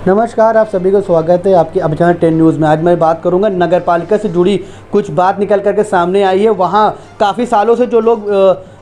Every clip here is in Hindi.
नमस्कार, आप सभी को स्वागत है आपकी अभियान 10 न्यूज़ में। आज मैं बात करूंगा नगर पालिका से जुड़ी कुछ बात निकल करके सामने आई है। वहां काफ़ी सालों से जो लोग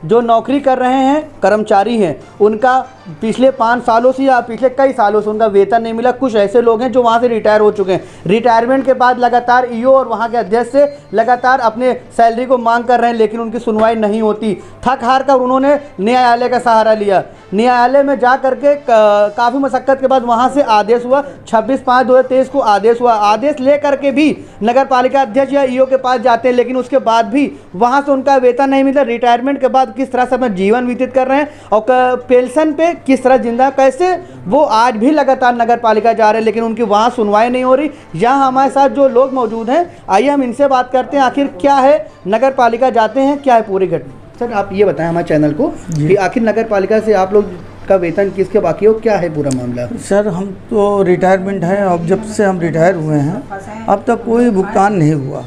जो नौकरी कर रहे हैं, कर्मचारी हैं, उनका पिछले 5 सालों से या पिछले कई सालों से उनका वेतन नहीं मिला। कुछ ऐसे लोग हैं जो वहां से रिटायर हो चुके हैं। रिटायरमेंट के बाद लगातार ईओ और वहां के अध्यक्ष से लगातार अपने सैलरी को मांग कर रहे हैं, लेकिन उनकी सुनवाई नहीं होती। थक हार कर उन्होंने न्यायालय का सहारा लिया। न्यायालय में जा करके काफ़ी मशक्क़त के बाद वहां से आदेश हुआ। 26/5/2023 को आदेश हुआ। आदेश ले करके भी नगर पालिका अध्यक्ष या ईओ के पास जाते हैं, लेकिन उसके बाद भी वहां से उनका वेतन नहीं मिलता। रिटायरमेंट के बाद किस तरह से अपना जीवन व्यतीत कर रहे हैं और पेंशन पे किस तरह जिंदा, कैसे वो आज भी लगातार नगर पालिका जा रहे हैं, लेकिन उनकी वहां सुनवाई नहीं हो रही। यहाँ हमारे साथ जो लोग मौजूद हैं, आइए हम इनसे बात करते हैं। आखिर क्या है, नगर पालिका जाते हैं, क्या है पूरी घटना। सर, आप ये बताएं हमारे चैनल को कि आखिर नगर पालिका से आप लोग का वेतन किसके बाकी हो, क्या है पूरा मामला। सर, हम तो रिटायरमेंट है। अब जब से हम रिटायर हुए हैं अब तक कोई भुगतान नहीं हुआ,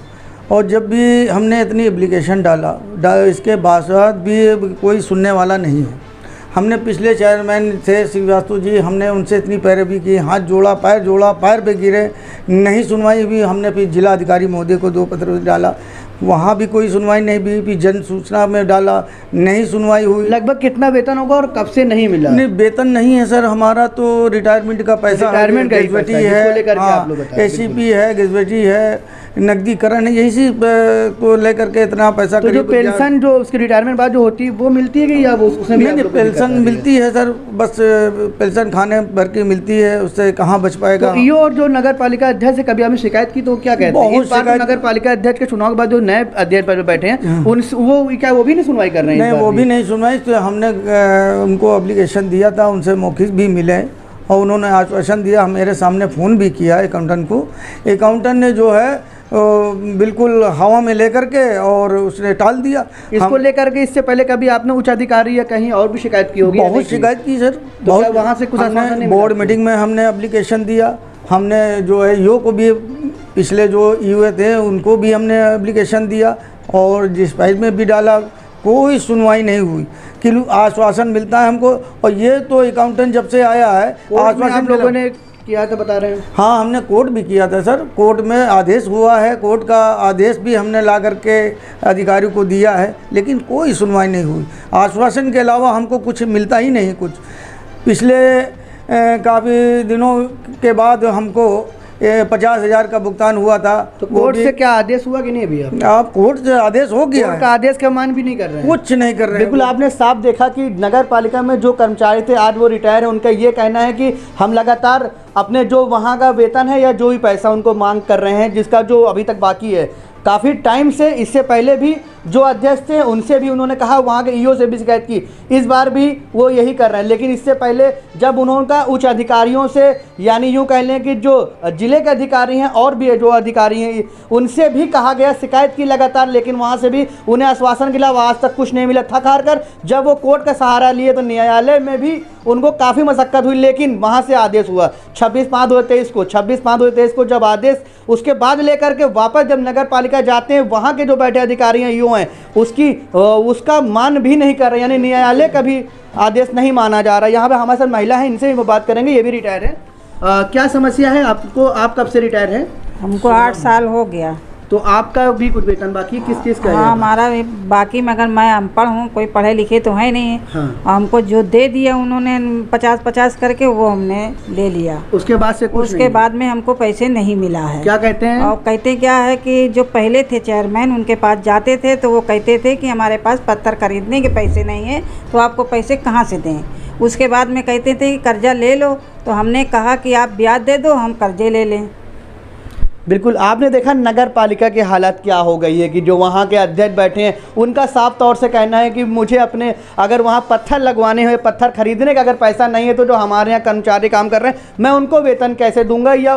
और जब भी हमने इतनी एप्लीकेशन डाला इसके बाद भी कोई सुनने वाला नहीं है। हमने पिछले चेयरमैन थे श्रीवास्तव जी, हमने उनसे इतनी पैरवी की, हाथ जोड़ा, पैर पे गिरे, नहीं सुनवाई हुई। हमने फिर जिला अधिकारी महोदय को 2 पत्र डाला, वहाँ भी कोई सुनवाई नहीं हुई। फिर जन सूचना में डाला, नहीं सुनवाई हुई। लगभग कितना वेतन होगा और कब से नहीं मिला? नहीं, वेतन नहीं है सर, हमारा तो रिटायरमेंट का पैसा, रिटायरमेंट ग्रेजुएटी है, एसीपी है, ग्रेजुएटी है, नकदीकरण है, यही को लेकर के इतना पैसा। तो जो पेंशन जो उसकी रिटायरमेंट बाद जो होती है वो मिलती है कि या वो उसमें भी? नहीं, पेंशन मिलती है सर, बस पेंशन खाने भर की मिलती है, उससे कहाँ बच पाएगा। तो ईओ और जो नगर पालिका अध्यक्ष से कभी हमने शिकायत की तो क्या कहते हैं? नगर पालिका अध्यक्ष के चुनाव के बाद जो नए अध्यक्ष पर बैठे हैं वो भी नहीं सुनवाई कर रहे हैं? नहीं, वो भी नहीं सुनवाई। तो हमने उनको एप्लीकेशन दिया था, उनसे मौखिक भी मिले और उन्होंने आश्वासन दिया। मेरे सामने फ़ोन भी किया अकाउंटेंट को। अकाउंटेंट ने जो है बिल्कुल हवा में लेकर के और उसने टाल दिया इसको लेकर के। इससे पहले कभी आपने उच्च अधिकारी या कहीं और भी शिकायत की होगी? बहुत शिकायत की सर, तो वहाँ से कुछ बोर्ड मीटिंग में हमने एप्लीकेशन दिया। हमने जो है ईओ को भी, पिछले जो ईओ थे उनको भी हमने एप्लीकेशन दिया और जिस प्राइस में भी डाला, कोई सुनवाई नहीं हुई। कि आश्वासन मिलता है हमको, और ये तो अकाउंटेंट जब से आया है आश्वासन लोगों ने किया था, बता रहे हैं। हाँ, हमने कोर्ट भी किया था सर, कोर्ट में आदेश हुआ है, कोर्ट का आदेश भी हमने ला करके अधिकारी को दिया है, लेकिन कोई सुनवाई नहीं हुई। आश्वासन के अलावा हमको कुछ मिलता ही नहीं। कुछ पिछले काफ़ी दिनों के बाद हमको 50,000 का भुगतान हुआ था। तो कोर्ट से क्या आदेश हुआ कि नहीं अभी? आप कोर्ट से आदेश हो गया, कोर्ट का आदेश का मान भी नहीं कर रहे हैं, कुछ नहीं कर रहे हैं। बिल्कुल आपने साफ देखा कि नगर पालिका में जो कर्मचारी थे आज वो रिटायर है। उनका ये कहना है कि हम लगातार अपने जो वहाँ का वेतन है या जो भी पैसा उनको मांग कर रहे हैं, जिसका जो अभी तक बाकी है काफ़ी टाइम से। इससे पहले भी जो अध्यक्ष थे उनसे भी उन्होंने कहा, वहाँ के ईओ से भी शिकायत की, इस बार भी वो यही कर रहे हैं। लेकिन इससे पहले जब उन्होंने उच्च अधिकारियों से, यानी यूँ कह लें कि जो जिले के अधिकारी हैं और भी जो अधिकारी हैं, उनसे भी कहा गया, शिकायत की लगातार, लेकिन वहाँ से भी उन्हें आश्वासन के अलावा आज तक कुछ नहीं मिला। थक हार कर जब वो कोर्ट का सहारा लिए तो न्यायालय में भी उनको काफ़ी मशक्क़त हुई, लेकिन वहाँ से आदेश हुआ 26/5/2023 को जब आदेश, उसके बाद लेकर के वापस जब नगर पालिका जाते हैं, वहाँ के जो बैठे अधिकारी हैं, ईओ हैं, उसका मान भी नहीं कर रहे, यानी न्यायालय का भी आदेश नहीं माना जा रहा। यहाँ पे हमारे साथ महिला है, इनसे भी बात करेंगे, ये भी रिटायर है। क्या समस्या है आपको? आप कब से रिटायर हैं? हमको 8 साल हो गया। तो आपका भी कुछ वेतन बाकी किस चीज़ का है? हाँ, हमारा भी बाकी, मगर मैं अनपढ़ हूँ, कोई पढ़े लिखे तो है नहीं। हाँ। हमको जो दे दिया उन्होंने 50-50 करके, वो हमने ले लिया। उसके बाद से कुछ उसके बाद में हमको पैसे नहीं मिला है। क्या कहते हैं? और कहते क्या है कि जो पहले थे चेयरमैन, उनके पास जाते थे तो वो कहते थे कि हमारे पास पत्थर खरीदने के पैसे नहीं है, तो आपको पैसे कहाँ से दें। उसके बाद में कहते थे कि कर्जा ले लो, तो हमने कहा कि आप ब्याज दे दो, हम कर्जे ले लें। बिल्कुल आपने देखा नगर पालिका की हालत क्या हो गई है कि जो वहाँ के अध्यक्ष बैठे हैं, उनका साफ तौर से कहना है कि मुझे अपने, अगर वहाँ पत्थर लगवाने हो, पत्थर खरीदने का अगर पैसा नहीं है, तो जो हमारे यहाँ कर्मचारी काम कर रहे हैं, मैं उनको वेतन कैसे दूंगा? या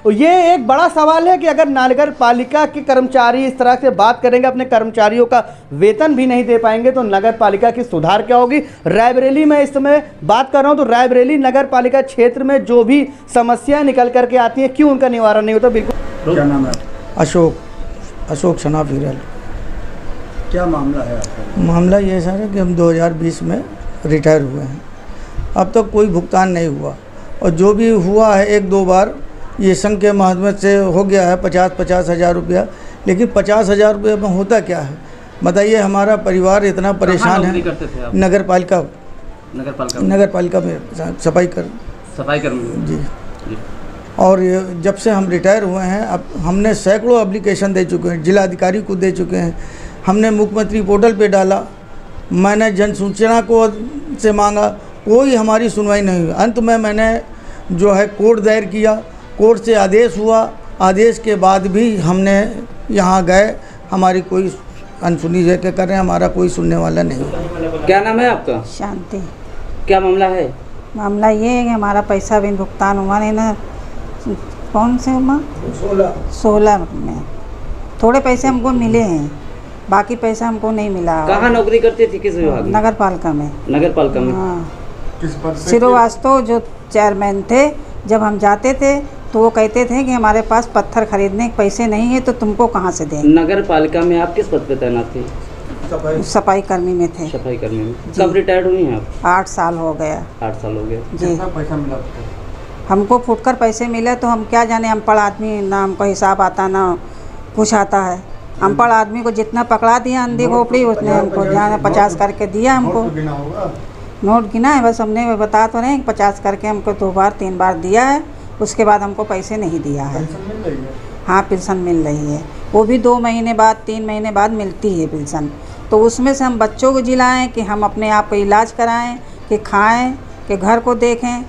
ये एक बड़ा सवाल है कि अगर नगर पालिका के कर्मचारी इस तरह से बात करेंगे, अपने कर्मचारियों का वेतन भी नहीं दे पाएंगे, तो नगर पालिका की सुधार क्या होगी? रायबरेली में इस समय बात कर रहा हूँ, तो रायबरेली नगर पालिका क्षेत्र में जो भी समस्याएं निकल करके आती हैं, क्यों उनका निवारण नहीं होता? बिल्कुल। क्या नाम है? अशोक शनाफ हिरल। क्या मामला है आपका? मामला ये सर है कि हम 2020 में रिटायर हुए हैं, अब तक कोई भुगतान नहीं हुआ। और जो भी हुआ है 1-2 बार ये संघ के माध्यम से हो गया है 50-50 हज़ार रुपया, लेकिन 50 हज़ार रुपये में होता क्या है बताइए। हमारा परिवार इतना परेशान है। करते थे आप? नगर पालिका में सफाई कर्मी जी। और जब से हम रिटायर हुए हैं अब हमने सैकड़ों एप्लीकेशन दे चुके हैं, जिलाधिकारी को दे चुके हैं, हमने मुख्यमंत्री पोर्टल पे डाला, मैंने जन सूचना को से मांगा, कोई हमारी सुनवाई नहीं हुई। अंत में मैंने जो है कोर्ट दायर किया, कोर्ट से आदेश हुआ, आदेश के बाद भी हमने यहाँ गए, हमारी कोई अनसुनी जगह कर रहे हैं, हमारा कोई सुनने वाला नहीं। क्या नाम है आपका? शांति। क्या मामला है? मामला ये है कि हमारा पैसा भी भुगतान हुआ नहीं ना। कौन से माँ 16 में थोड़े पैसे हमको मिले हैं, बाकी पैसा हमको नहीं मिला। कहाँ नौकरी करती थी, किस विभाग में? नगर पालिका में। नगर पालिका में? हाँ। श्रीवास्तव जो चेयरमैन थे, जब हम जाते थे तो वो कहते थे कि हमारे पास पत्थर खरीदने के पैसे नहीं है तो तुमको कहाँ से दें। नगर पालिका में आप किस पद पे तैनात थी? सफाई कर्मी में थे। सफाई कर्मी में। कब रिटायर्ड हुई हैं आप? 8 साल हो गया। 8 साल हो गए। जी। पैसा मिला हमको फुटकर पैसे मिले तो हम क्या जाने, अनपढ़ आदमी, ना हमको हिसाब आता ना कुछ आता है। अनपढ़ आदमी को जितना पकड़ा दिया अंधी खोपड़ी, उसने हमको जाने 50 करके दिया हमको। नोट गिना है बस, हमने बता तो नहीं 50 करके हमको 2 बार 3 बार दिया है, उसके बाद हमको पैसे नहीं दिया है। हाँ, पेंशन मिल रही है, वो भी 2 महीने बाद 3 महीने बाद मिलती है पेंशन। तो उसमें से हम बच्चों को जिलाएं कि हम अपने आप को इलाज कराएं, कि खाएं, कि घर को देखें,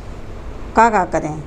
क्या करें।